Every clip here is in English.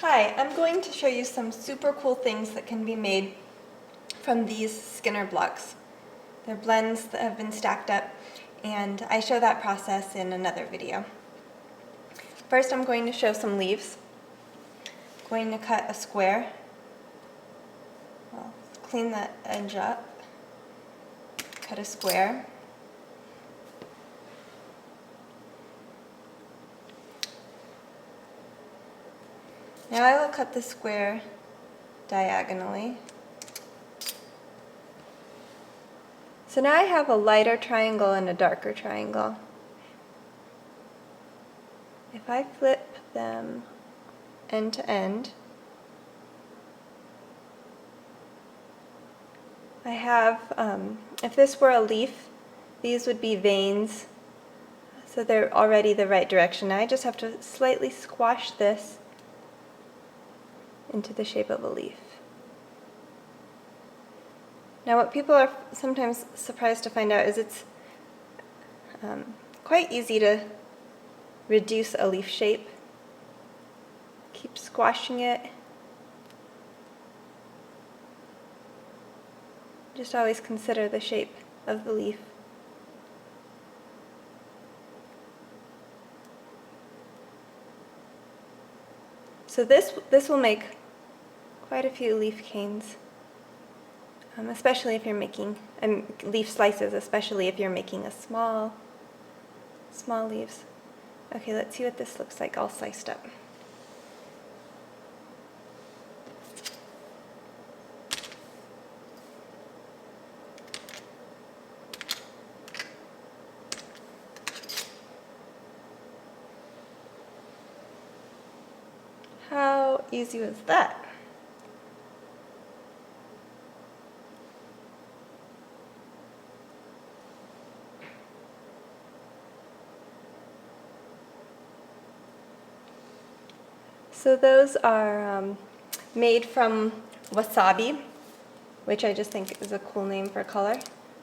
Hi, I'm going to show you some super cool things that can be made from these Skinner blocks. They're blends that have been stacked up, and I show that process in another video. First, I'm going to show some leaves. I'm going to cut a square. Well, clean that edge up. Cut a square. Now I will cut the square diagonally. So now I have a lighter triangle and a darker triangle. If I flip them end to end, I have, if this were a leaf, these would be veins, so they're already the right direction. Now I just have to slightly squash this into the shape of a leaf. Now what people are sometimes surprised to find out is it's quite easy to reduce a leaf shape. Keep squashing it. Just always consider the shape of the leaf. So this will make quite a few leaf canes, especially if you're making leaf slices, especially if you're making a small leaves. Okay, let's see what this looks like all sliced up. How easy was that? So those are made from wasabi, which I just think is a cool name for color.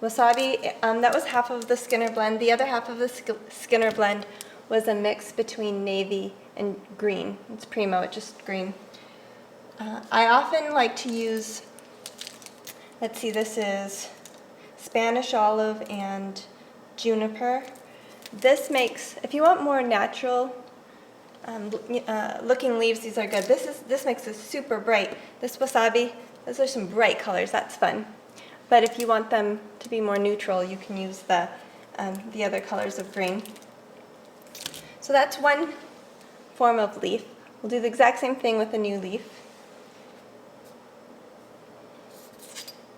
Wasabi, that was half of the Skinner blend. The other half of the Skinner blend was a mix between navy and green. It's primo, it's just green. I often like to use, let's see, this is Spanish olive and juniper. This makes, if you want more natural looking leaves, these are good. This makes this super bright. This wasabi, those are some bright colors, that's fun. But if you want them to be more neutral, you can use the other colors of green. So that's one form of leaf. We'll do the exact same thing with a new leaf.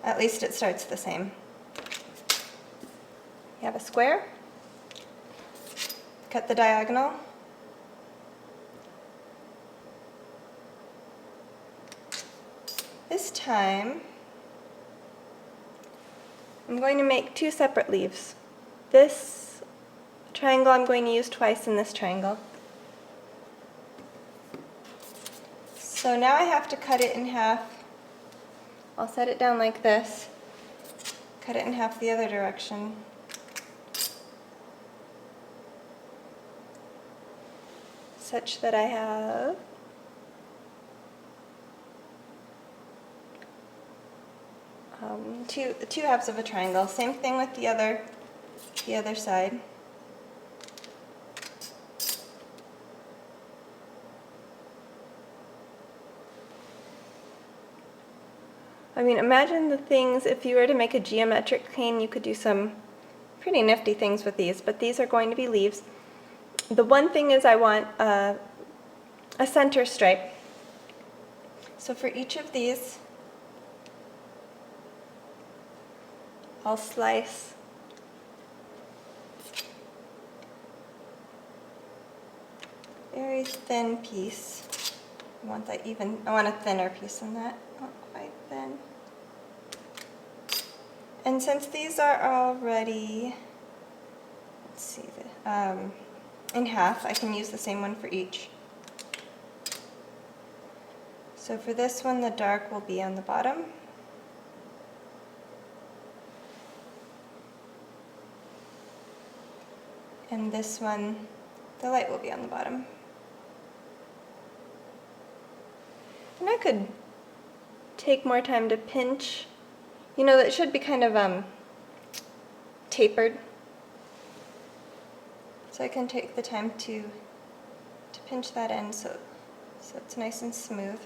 At least it starts the same. You have a square, cut the diagonal, this time I'm going to make two separate leaves. This triangle I'm going to use twice in this triangle. So now I have to cut it in half. I'll set it down like this, cut it in half the other direction. Such that I have two halves of a triangle. Same thing with the other side. I mean, imagine the things, if you were to make a geometric cane, you could do some pretty nifty things with these, but these are going to be leaves. The one thing is I want a center stripe. So for each of these, I'll slice a very thin piece. I want a thinner piece than that, not quite thin. And since these are already, let's see, in half, I can use the same one for each. So for this one, the dark will be on the bottom. And this one, the light will be on the bottom. And I could take more time to pinch. You know, that should be kind of tapered. So I can take the time to pinch that end so it's nice and smooth.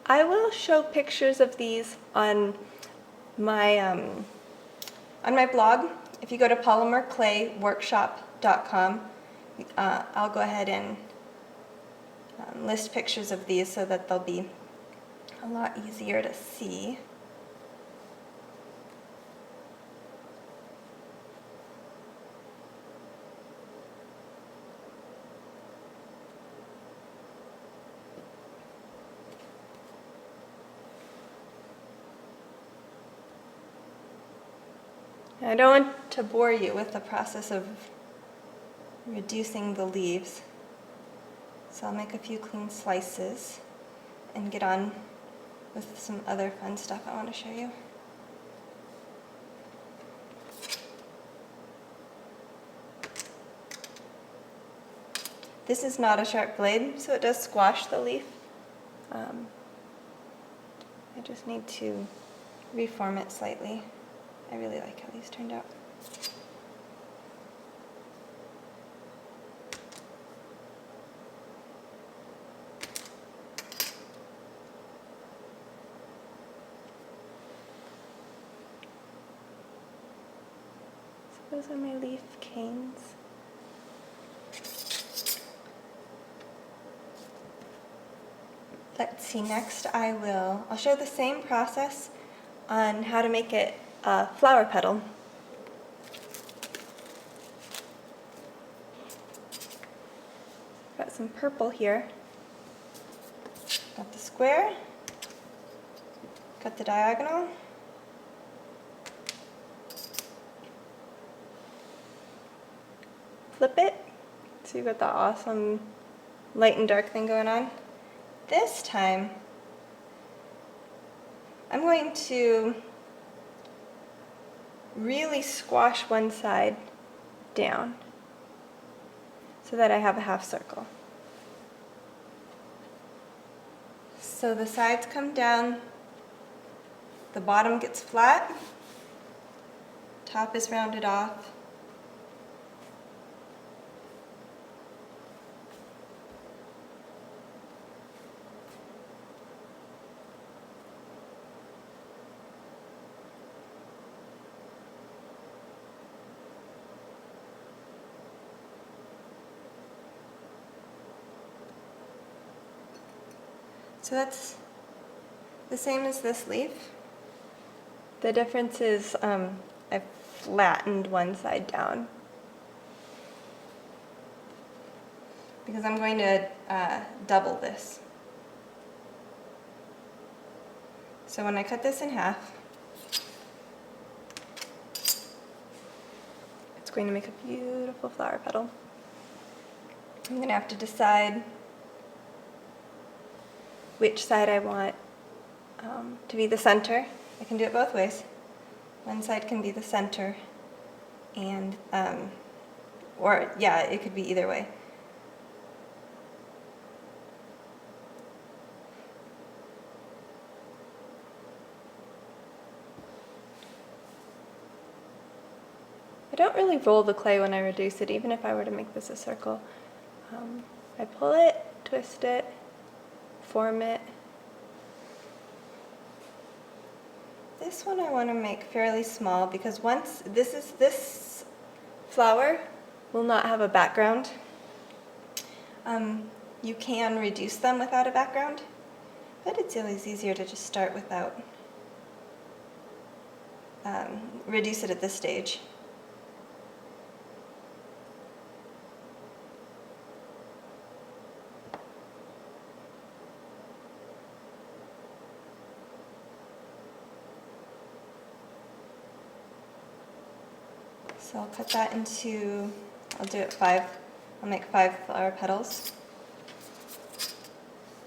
I will show pictures of these on my blog. If you go to polymerclayworkshop.com, I'll go ahead and list pictures of these so that they'll be a lot easier to see. I don't want to bore you with the process of reducing the leaves, so I'll make a few clean slices and get on with some other fun stuff I want to show you. This is not a sharp blade, so it does squash the leaf. I just need to reform it slightly. I really like how these turned out. So those are my leaf canes. Let's see, next I'll show the same process on how to make it a flower petal. Got some purple here. Got the square, got the diagonal, flip it, so you've got the awesome light and dark thing going on. This time, I'm going to really squash one side down so that I have a half circle. So the sides come down, the bottom gets flat, top is rounded off. So that's the same as this leaf. The difference is I've flattened one side down because I'm going to double this. So when I cut this in half, it's going to make a beautiful flower petal. I'm going to have to decide which side I want to be the center. I can do it both ways. One side can be the center, and or yeah, it could be either way. I don't really roll the clay when I reduce it, even if I were to make this a circle. I pull it, twist it, form it. This one I want to make fairly small because once this flower will not have a background. You can reduce them without a background, but it's always easier to just start without. Reduce it at this stage. So I'll cut that into, I'll do it 5, I'll make 5 flower petals.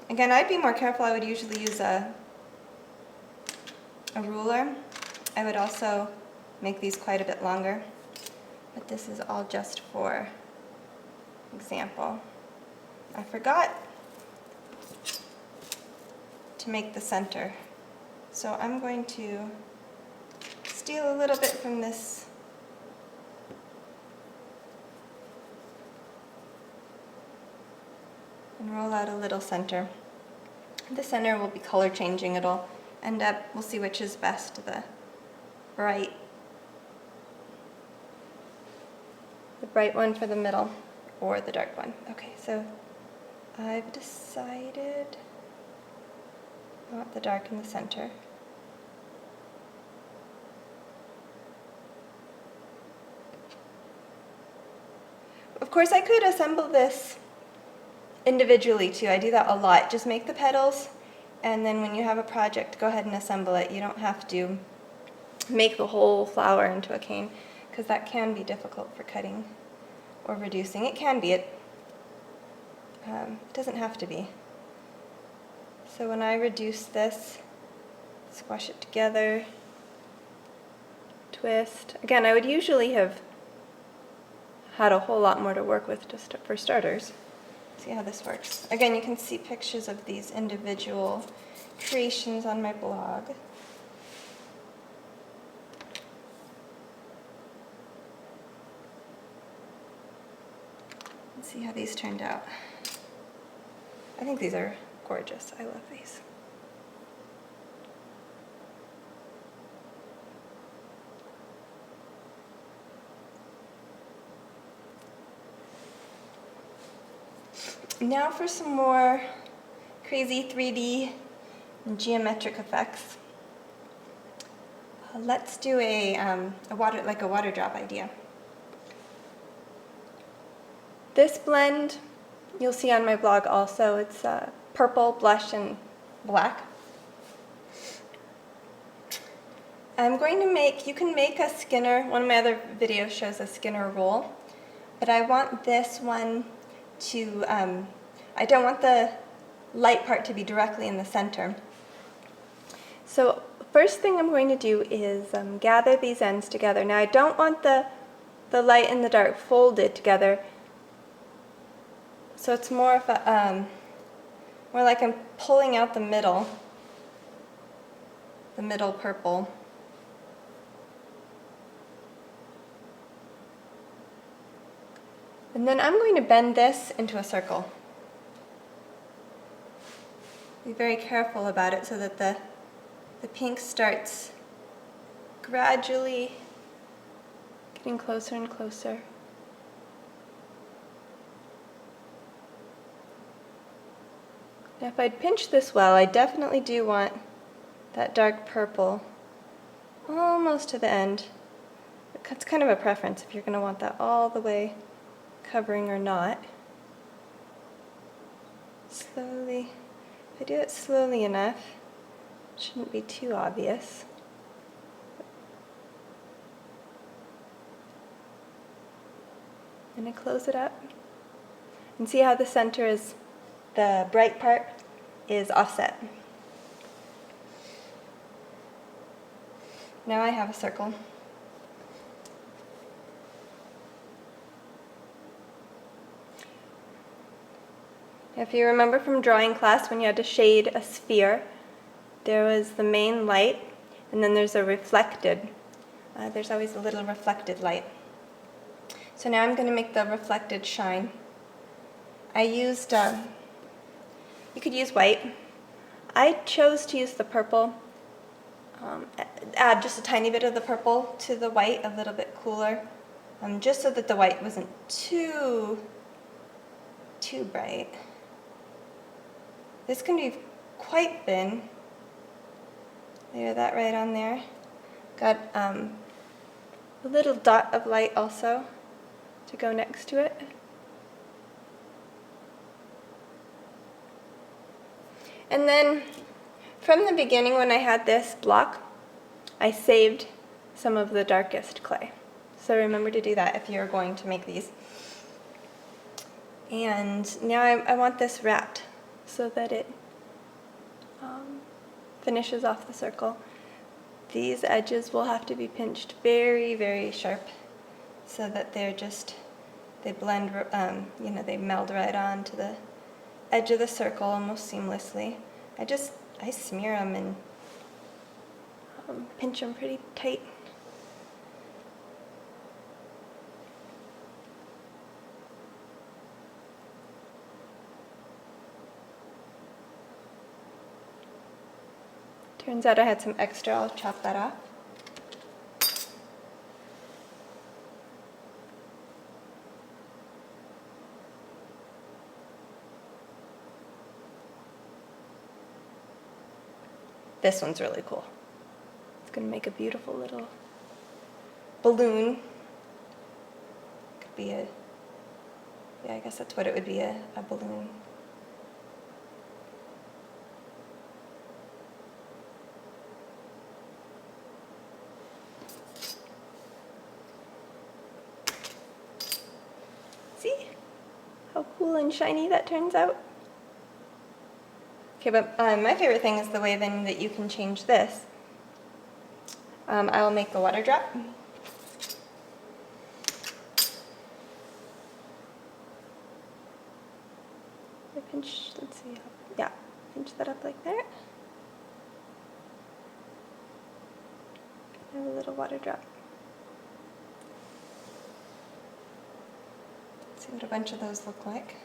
Again, I'd be more careful. I would usually use a ruler I would also make these quite a bit longer, but this is all just for example. I forgot to make the center, so I'm going to steal a little bit from this and roll out a little center. The center will be color changing. It'll end up, we'll see which is best, the bright one for the middle or the dark one. Okay, so I've decided I want the dark in the center. Of course, I could assemble this individually too. I do that a lot. Just make the petals, and then when you have a project, go ahead and assemble it. You don't have to make the whole flower into a cane, because that can be difficult for cutting or reducing. It can be. It doesn't have to be. So when I reduce this, squash it together, twist. Again, I would usually have had a whole lot more to work with just for starters. See how this works. Again, you can see pictures of these individual creations on my blog. Let's see how these turned out. I think these are gorgeous. I love these. Now for some more crazy 3D and geometric effects. Let's do a water drop idea. This blend you'll see on my blog also. It's purple, blush, and black. I'm going to make, you can make a Skinner, one of my other videos shows a Skinner roll, but I want this one to, I don't want the light part to be directly in the center. So first thing I'm going to do is gather these ends together. Now I don't want the light and the dark folded together, so it's more of a, more like I'm pulling out the middle purple. And then I'm going to bend this into a circle. Be very careful about it so that the pink starts gradually getting closer and closer. Now if I'd pinch this well, I definitely do want that dark purple almost to the end. It's kind of a preference if you're going to want that all the way covering or not. Slowly, if I do it slowly enough, it shouldn't be too obvious. And I close it up. And see how the center is, the bright part is offset. Now I have a circle. If you remember from drawing class, when you had to shade a sphere, there was the main light, and then there's a reflected. There's always a little reflected light. So now I'm going to make the reflected shine. I used, you could use white. I chose to use the purple. Add just a tiny bit of the purple to the white, a little bit cooler, just so that the white wasn't too bright. This can be quite thin. Layer that right on there. Got a little dot of light also to go next to it. And then from the beginning when I had this block, I saved some of the darkest clay. So remember to do that if you're going to make these. And now I want this wrapped so that it finishes off the circle. These edges will have to be pinched very, very sharp so that they blend, they meld right on to the edge of the circle almost seamlessly. I smear them and pinch them pretty tight. Turns out I had some extra, I'll chop that off. This one's really cool. It's going to make a beautiful little balloon. Could be yeah, I guess that's what it would be, a balloon. See how cool and shiny that turns out? Okay, but my favorite thing is the way then that you can change this. I'll make the water drop. I pinch, let's see, yeah, pinch that up like that. I have a little water drop. Let's see what a bunch of those look like.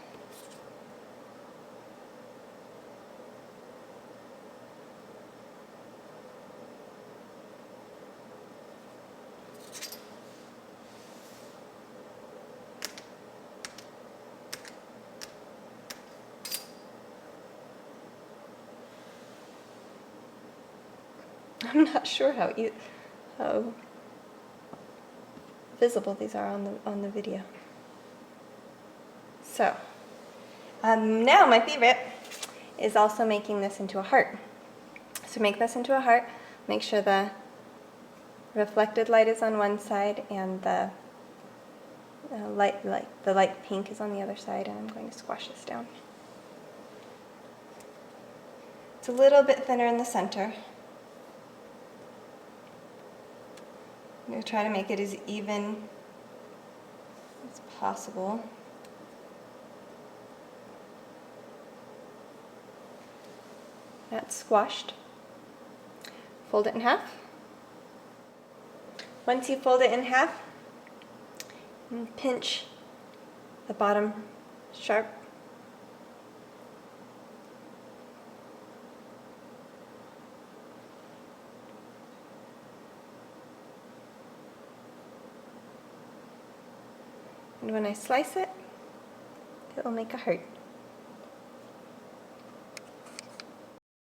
I'm not sure how visible these are on the video. So now my favorite is also making this into a heart. So make this into a heart. Make sure the reflected light is on one side and the light pink is on the other side, and I'm going to squash this down. It's a little bit thinner in the center. I'm going to try to make it as even as possible. That's squashed. Fold it in half. Once you fold it in half, pinch the bottom sharp. And when I slice it, it will make a heart.